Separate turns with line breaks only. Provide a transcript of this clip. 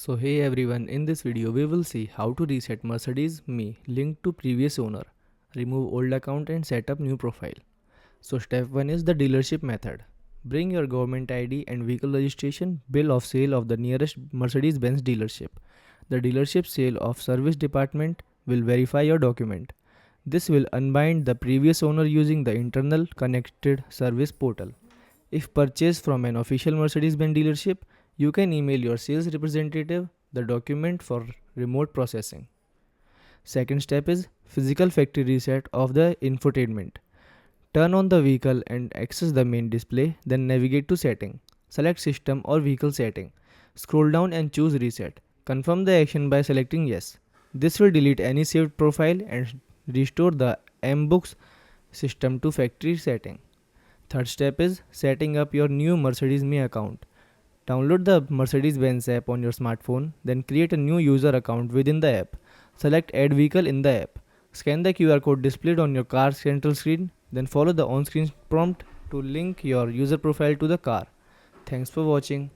So hey everyone, in this video we will see how to reset Mercedes-Me linked to previous owner, remove old account and set up new profile. So step 1 is the dealership method. Bring your government ID and vehicle registration bill of sale of the nearest Mercedes-Benz dealership. The dealership sale of service department will verify your document. This will unbind the previous owner using the internal connected service portal. If purchased from an official Mercedes-Benz dealership, you can email your sales representative the document for remote processing. Second step is physical factory reset of the infotainment. Turn on the vehicle and access the main display, then navigate to setting. Select system or vehicle setting. Scroll down and choose reset. Confirm the action by selecting yes. This will delete any saved profile and restore the MBooks system to factory setting. Third step is setting up your new Mercedes-Me account. Download the Mercedes-Benz app on your smartphone, then create a new user account within the app. Select Add Vehicle in the app. Scan the QR code displayed on your car's central screen, then follow the on-screen prompt to link your user profile to the car. Thanks for watching.